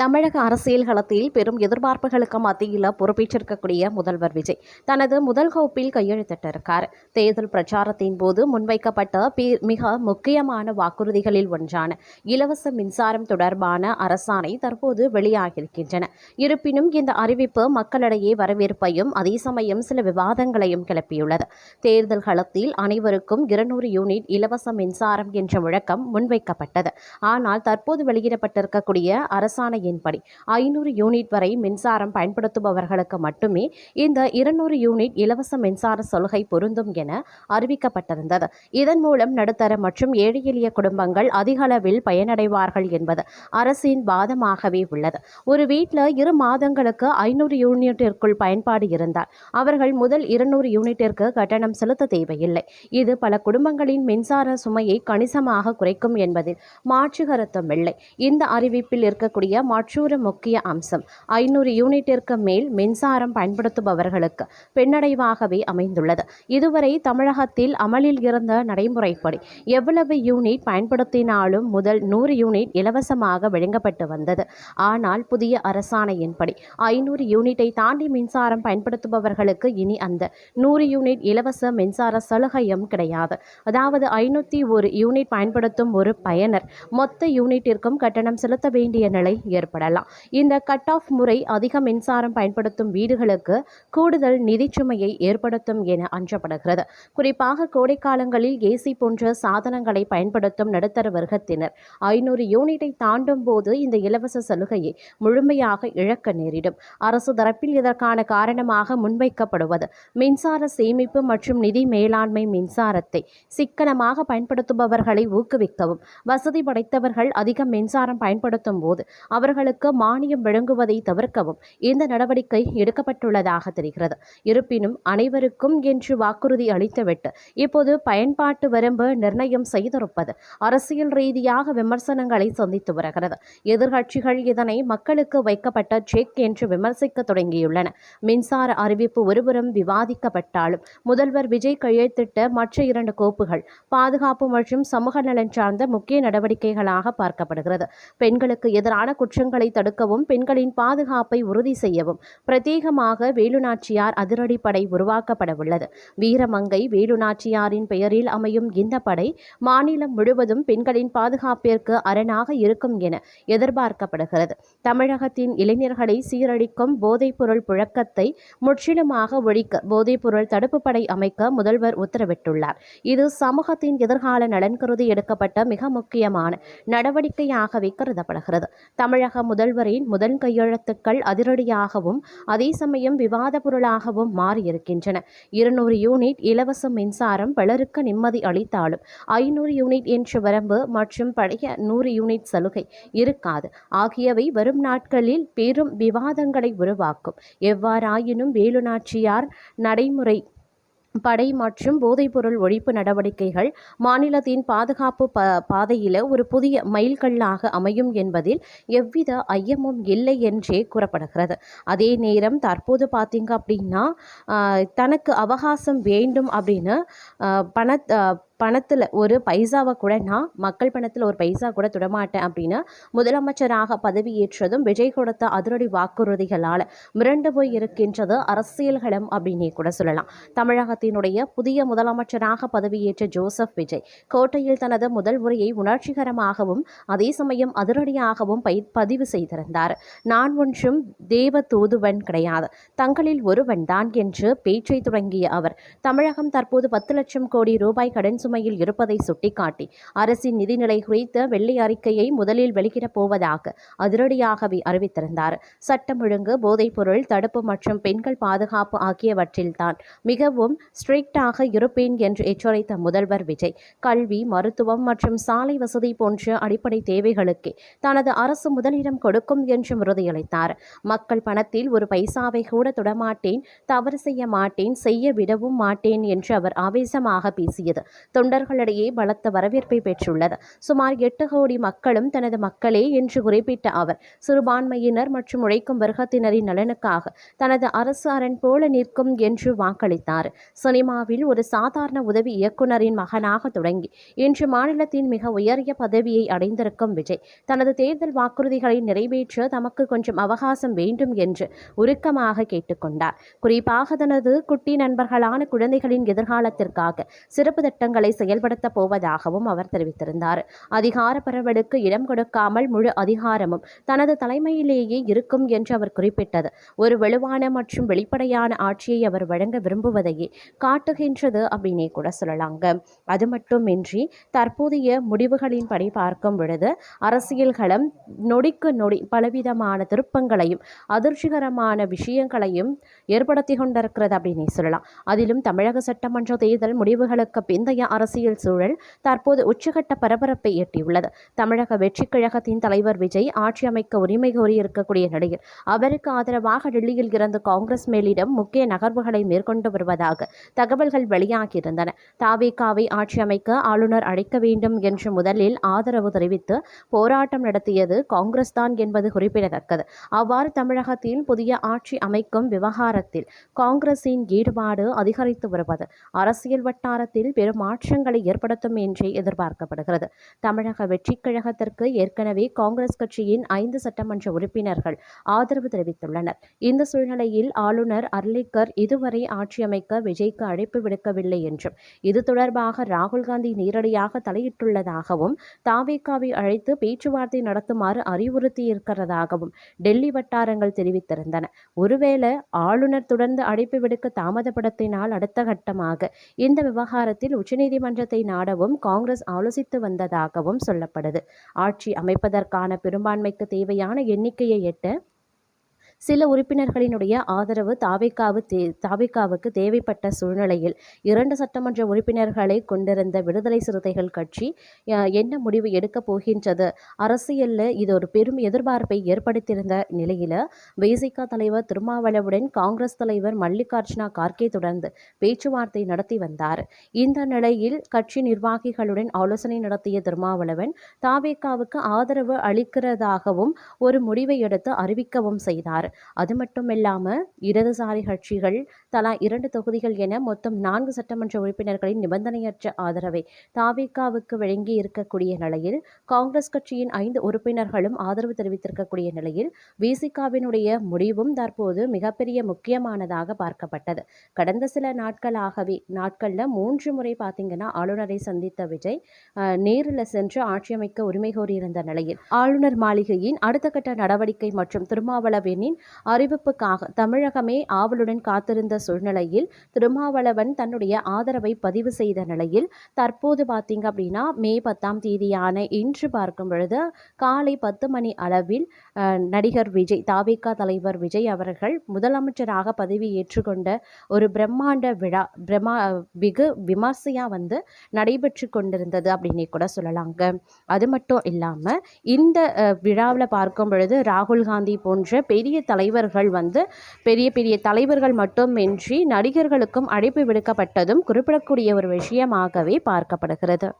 தமிழக அரசியல் களத்தில் பெரும் எதிர்பார்ப்புகளுக்கு மத்தியில் பொறுப்பேற்றிருக்கக்கூடிய முதல்வர் விஜய் தனது முதல் கோப்பில் கையெழுத்திட்டிருக்கார். தேர்தல் பிரச்சாரத்தின் போது முன்வைக்கப்பட்ட மிக முக்கியமான வாக்குறுதிகளில் ஒன்றான இலவச மின்சாரம் தொடர்பான அரசாணை தற்போது வெளியாகியிருக்கின்றன. இருப்பினும் இந்த அறிவிப்பு மக்களிடையே வரவேற்பையும் அதே சமயம் சில விவாதங்களையும் கிளப்பியுள்ளது. தேர்தல் களத்தில் அனைவருக்கும் 200 யூனிட் இலவச மின்சாரம் என்ற முழக்கம் முன்வைக்கப்பட்டது. ஆனால் தற்போது வெளியிடப்பட்டிருக்கக்கூடிய அரசாணை படி 500 யூனிட் வரை மின்சாரம் பயன்படுத்துபவர்களுக்கு மட்டுமே இந்த 200 யூனிட் இலவச மின்சார சலுகை பொருந்தும் என அறிவிக்கப்பட்டிருந்தது. இதன் மூலம் நடுத்தர மற்றும் ஏழை எளிய குடும்பங்கள் அதிக அளவில் பயனடைவார்கள் என்பது அரசின் வாதமாகவே உள்ளது. ஒரு வீட்டில் 2 மாதங்களுக்கு 500 யூனிட்டிற்குள் பயன்பாடு இருந்தால் அவர்கள் முதல் 200 யூனிட்டிற்கு கட்டணம் செலுத்த தேவையில்லை. இது பல குடும்பங்களின் மின்சார சுமையை கணிசமாக குறைக்கும் என்பதில் மாற்று கருத்தும் இல்லை. இந்த அறிவிப்பில் இருக்கக்கூடிய மற்றொரு முக்கிய அம்சம் 500 யூனிட்டிற்கு மேல் மின்சாரம் பயன்படுத்துபவர்களுக்கு பின்னடைவாகவே அமைந்துள்ளது. இதுவரை தமிழகத்தில் அமலில் இருந்த நடைமுறைப்படி எவ்வளவு யூனிட் பயன்படுத்தினாலும் முதல் 100 யூனிட் இலவசமாக வழங்கப்பட்டு வந்தது. ஆனால் புதிய அரசாணையின்படி 500 யூனிட்டை தாண்டி மின்சாரம் பயன்படுத்துபவர்களுக்கு இனி அந்த 100 யூனிட் இலவச மின்சார சலுகையும் கிடையாது. அதாவது 501 யூனிட் பயன்படுத்தும் ஒரு பயனர் மொத்த யூனிட்டிற்கும் கட்டணம் செலுத்த வேண்டிய நிலை ஏற்படலாம். இந்த கட் ஆஃப் முறை அதிக மின்சாரம் பயன்படுத்தும் வீடுகளுக்கு கூடுதல் நிதிச்சுமையை ஏற்படுத்தும் என அஞ்சப்படுகிறது. குறிப்பாக கோடைக்காலங்களில் ஏசி போன்ற சாதனங்களை பயன்படுத்தும் நடுத்தர வர்க்கத்தினர் 500 யூனிட்டை தாண்டும் போது இந்த இலவச சலுகையை முழுமையாக இழக்க நேரிடும். அரசு தரப்பில் இதற்கான காரணமாக முன்வைக்கப்படுவது மின்சார சேமிப்பு மற்றும் நிதி மேலாண்மை. மின்சாரத்தை சிக்கனமாக பயன்படுத்துபவர்களை ஊக்குவிக்கவும் வசதி படைத்தவர்கள் அதிக மின்சாரம் பயன்படுத்தும் போது அவர்களுக்கு மானியம் வழங்குவதை தவிர்க்கவும் இந்த நடவடிக்கை எடுக்கப்பட்டுள்ளதாக தெரிகிறது. இருப்பினும் அனைவருக்கும் என்று வாக்குறுதி அளித்துவிட்டு இப்போது பயன்பாட்டு வரம்பு நிர்ணயம் செய்திருப்பது அரசியல் ரீதியாக விமர்சனங்களை சந்தித்து வருகிறது. எதிர்க்கட்சிகள் இதனை மக்களுக்கு வைக்கப்பட்ட செக் என்று விமர்சிக்க தொடங்கியுள்ளன. மின்சார அறிவிப்பு ஒருபுறம் விவாதிக்கப்பட்டாலும் முதல்வர் விஜய் கையெழுத்திட்ட மற்ற 2 கோப்புகள் பாதுகாப்பு மற்றும் சமூக நலன் சார்ந்த முக்கிய நடவடிக்கைகளாக பார்க்கப்படுகிறது. பெண்களுக்கு எதிரான குற்றங்களை தடுக்கவும் பெண்களின் பாதுகாப்பை உறுதி செய்யவும் பிரத்யேகமாக வேலுநாச்சியார் அதிரடிப்படை உருவாக்கப்பட உள்ளது. வீரமங்கை வேலுநாச்சியாரின் பெயரில் அமையும் இந்த படை மாநிலம் முழுவதும் பெண்களின் பாதுகாப்பிற்கு அரணாக இருக்கும் என எதிர்பார்க்கப்படுகிறது. தமிழகத்தின் இளைஞர்களை சீரழிக்கும் போதைப்பொருள் புழக்கத்தை முற்றிலுமாக ஒழிக்க போதைப்பொருள் தடுப்பு படை அமைக்க முதல்வர் உத்தரவிட்டுள்ளார். இது சமூகத்தின் எதிர்கால நலன் கருதி எடுக்கப்பட்ட மிக முக்கியமான நடவடிக்கையாகவே கருதப்படுகிறது. தமிழக முதல்வரின் முதல் கையெழுத்துக்கள் அதிரடியாகவும் அதே சமயம் விவாத பொருளாகவும் மாறியிருக்கின்றன. 200 யூனிட் இலவச மின்சாரம் பலருக்கு நிம்மதி அளித்தாலும் 500 யூனிட் என்ற வரம்பு மற்றும் பழைய 100 யூனிட் சலுகை இருக்காது ஆகியவை வரும் நாட்களில் பெரும் விவாதங்களை உருவாக்கும். எவ்வாறாயினும் வேலுநாச்சியார் நடைமுறை படை மற்றும் போதைப்பொருள் ஒழிப்பு நடவடிக்கைகள் மாநிலத்தின் பாதுகாப்பு பாதையில் ஒரு புதிய மைல்கல்லாக அமையும் என்பதில் எவ்வித ஐயமும் இல்லை என்றே கூறப்படுகிறது. அதே நேரம் தற்போது பார்த்தீங்க அப்படின்னா தனக்கு அவகாசம் வேண்டும் அப்படின்னு பணத்தில் ஒரு பைசாவை கூட நான் மக்கள் பணத்தில் ஒரு பைசா கூட தொடமாட்டேன் அப்படின்னு முதலமைச்சராக பதவியேற்றதும் விஜய் கொடுத்த அதிரடி வாக்குறுதிகளால் மிரண்டு போய் இருக்கின்றது அரசியல் களம் அப்படின்னே கூட சொல்லலாம். தமிழகத்தினுடைய புதிய முதலமைச்சராக பதவியேற்ற ஜோசப் விஜய் கோட்டையில் தனது முதல் உரையை உணர்ச்சிகரமாகவும் அதே சமயம் அதிரடியாகவும் பதிவு செய்திருந்தார். நான் ஒன்றும் தேவ தூதுவன் கிடையாது, தங்களில் ஒருவன் தான் என்று பேச்சை தொடங்கிய அவர் தமிழகம் தற்போது 10 லட்சம் கோடி ரூபாய் கடன் சுமையில் இருப்பதை சுட்டிக்காட்டி அரசின் நிதிநிலை குறித்த வெள்ளை அறிக்கையை முதலில் வெளியிடப் போவதாக அதிரடியாகவே அறிவித்திருந்தார். சட்டம் ஒழுங்கு, போதைப்பொருள் தடுப்பு மற்றும் பெண்கள் பாதுகாப்பு ஆகியவற்றில்தான் மிகவும் ஸ்ட்ரிக்டாக இருப்பேன் என்று எச்சரித்த முதல்வர் விஜய் கல்வி, மருத்துவம் மற்றும் சாலை வசதி போன்ற அடிப்படை தேவைகளுக்கே தனது அரசு முதலிடம் கொடுக்கும் என்று உறுதியளித்தார். மக்கள் பணத்தில் ஒரு பைசாவை கூட தொடமாட்டேன், தவறு செய்ய மாட்டேன், செய்ய விடவும் மாட்டேன் என்று அவர் ஆவேசமாக பேசியது தொண்டர்களிடையே பலத்த வரவேற்பை பெற்றுள்ளது. சுமார் 8 கோடி மக்களும் தனது மக்களே என்று குறிப்பிட்ட அவர், சிறுபான்மையினர் மற்றும் உழைக்கும் வர்க்கத்தினரின் நலனுக்காக தனது அரசு அரண் போல நிற்கும் என்று வாக்களித்தார். சினிமாவில் ஒரு சாதாரண உதவி இயக்குநரின் மகனாக தொடங்கி இன்று மாநிலத்தின் மிக உயரிய பதவியை அடைந்திருக்கும் விஜய் தனது தேர்தல் வாக்குறுதிகளை நிறைவேற்ற தமக்கு கொஞ்சம் அவகாசம் வேண்டும் என்று உருக்கமாக கேட்டுக்கொண்டார். குறிப்பாக தனது குட்டி நண்பர்களான குழந்தைகளின் எதிர்காலத்திற்காக சிறப்பு திட்டங்களை செயல்படுத்தப் போவதாகவும் அவர் தெரிவித்திருந்தார். அதிகார பரவலுக்கு இடம் கொடுக்காமல் முழு அதிகாரமும் தனது தலைமையிலேயே இருக்கும் என்று அவர் குறிப்பிட்டது ஒரு வலுவான மற்றும் வெளிப்படையான ஆட்சியை அவர் வழங்க விரும்புவதையே காட்டுகின்றது அப்படின்னே கூட சொல்லலாங்க. அது மட்டுமின்றி தற்போதைய முடிவுகளின்படி பார்க்கும் பொழுது அரசியல் களம் நொடிக்கு நொடி பலவிதமான திருப்பங்களையும் அதிர்ச்சிகரமான விஷயங்களையும் ஏற்படுத்தி கொண்டிருக்கிறது அப்படின்னே சொல்லலாம். அதிலும் தமிழக சட்டமன்ற தேர்தல் முடிவுகளுக்கு பிந்தைய அரசியல் சூழல் தற்போது உச்சகட்ட பரபரப்பை எட்டியுள்ளது. தமிழக வெற்றி கழகத்தின் தலைவர் விஜய் ஆட்சி அமைக்க உரிமை கோரியிருக்கக்கூடிய நிலையில் அவருக்கு ஆதரவாக டெல்லியில் இருந்து காங்கிரஸ் மேலிடம் முக்கிய நகர்வுகளை மேற்கொண்டு வருவதாக தகவல்கள் வெளியாகியிருந்தன. தாவேகாவை ஆட்சி அமைக்க ஆளுநர் அழைக்க வேண்டும் என்று முதலில் ஆதரவு தெரிவித்து போராட்டம் நடத்தியது காங்கிரஸ் தான் என்பது குறிப்பிடத்தக்கது. அவ்வாறு தமிழகத்தில் புதிய ஆட்சி அமைக்கும் விவகாரத்தில் காங்கிரசின் ஈடுபாடு அதிகரித்து வருவது அரசியல் வட்டாரத்தில் பெரும் மாற்றங்களை ஏற்படுத்தும் என்றே எதிர்பார்க்கப்படுகிறது. தமிழக வெற்றி கழகத்திற்கு ஏற்கனவே காங்கிரஸ் கட்சியின் 5 சட்டமன்ற உறுப்பினர்கள் ஆதரவு தெரிவித்துள்ளனர். இந்த சூழ்நிலையில் ஆளுநர் அர்லேக்கர் இதுவரை ஆட்சி அமைக்க விஜய்க்கு அழைப்பு விடுக்கவில்லை என்றும் இது தொடர்பாக ராகுல் காந்தி நேரடியாக தலையிட்டுள்ளதாகவும் தாவேகாவை அழைத்து பேச்சுவார்த்தை நடத்துமாறு அறிவுறுத்தியிருக்கிறதாகவும் டெல்லி வட்டாரங்கள் தெரிவித்திருந்தன. ஒருவேளை ஆளுநர் தொடர்ந்து அழைப்பு விடுக்க தாமதப்படுத்தினால் அடுத்த கட்டமாக இந்த விவகாரத்தில் உச்சநீதிமன்றத்தை நாடவும் காங்கிரஸ் ஆலோசித்து வந்ததாகவும் சொல்லப்படுது. ஆட்சி அமைப்பதற்கான பெரும்பான்மைக்கு தேவையான எண்ணிக்கையை எட்ட சில உறுப்பினர்களினுடைய ஆதரவு தாவேகாவுக்கு தேவைப்பட்ட சூழ்நிலையில் 2 சட்டமன்ற உறுப்பினர்களை கொண்டிருந்த விடுதலை சிறுத்தைகள் கட்சி என்ன முடிவு எடுக்கப் போகின்றது, அரசியலில் இது ஒரு பெரும் எதிர்பார்ப்பை ஏற்படுத்தியிருந்த நிலையில் விசிக தலைவர் திருமாவளவுடன் காங்கிரஸ் தலைவர் மல்லிகார்ஜுனா கார்கே தொடர்ந்து பேச்சுவார்த்தை நடத்தி வந்தார். இந்த நிலையில் கட்சி நிர்வாகிகளுடன் ஆலோசனை நடத்திய திருமாவளவன் தாவேகாவுக்கு ஆதரவு அளிக்கிறதாகவும் ஒரு முடிவை எடுத்து அறிவிக்கவும் செய்தார். அது மட்டுமில்லாமல் இடதுசாரி கட்சிகள் தலா 2 தொகுதிகள் என மொத்தம் 4 சட்டமன்ற உறுப்பினர்களின் நிபந்தனையற்ற ஆதரவை தாவேகாவுக்கு வழங்கி இருக்கக்கூடிய நிலையில் காங்கிரஸ் கட்சியின் 5 உறுப்பினர்களும் ஆதரவு தெரிவித்திருக்கக்கூடிய நிலையில் விசிகாவினுடைய முடிவும் தற்போது மிகப்பெரிய முக்கியமானதாக பார்க்கப்பட்டது. கடந்த சில நாட்களில் 3 முறை பார்த்தீங்கன்னா ஆளுநரை சந்தித்த விஜய் நேரில் சென்று ஆட்சி அமைக்க உரிமை கோரியிருந்த நிலையில் ஆளுநர் மாளிகையின் அடுத்த கட்ட நடவடிக்கை மற்றும் திருமாவளவனின் அறிவிப்புக்காக தமிழகமே ஆவலுடன் காத்திருந்த சூழ்நிலையில் திருமாவளவன் தன்னுடைய ஆதரவை பதிவு செய்த நிலையில் தற்போது பார்த்தீங்க அப்படின்னா மே 10ஆம் தேதியான இன்று பார்க்கும் பொழுது காலை 10 மணி அளவில் நடிகர் விஜய் தாவேகா தலைவர் விஜய் அவர்கள் முதலமைச்சராக பதவி ஏற்றுக்கொண்ட ஒரு பிரம்மாண்ட விழா வெகு விமர்சையாக நடைபெற்று கொண்டிருந்தது அப்படின்னே கூட சொல்லலாங்க. அது மட்டும் இல்லாமல் இந்த விழாவில் பார்க்கும் பொழுது ராகுல் காந்தி போன்ற பெரிய தலைவர்கள் பெரிய தலைவர்கள் மட்டுமின்றி நடிகர்களுக்கும் அழைப்பு விடுக்கப்பட்டதும் குறிப்பிடக்கூடிய ஒரு விஷயமாகவே பார்க்கப்படுகிறது.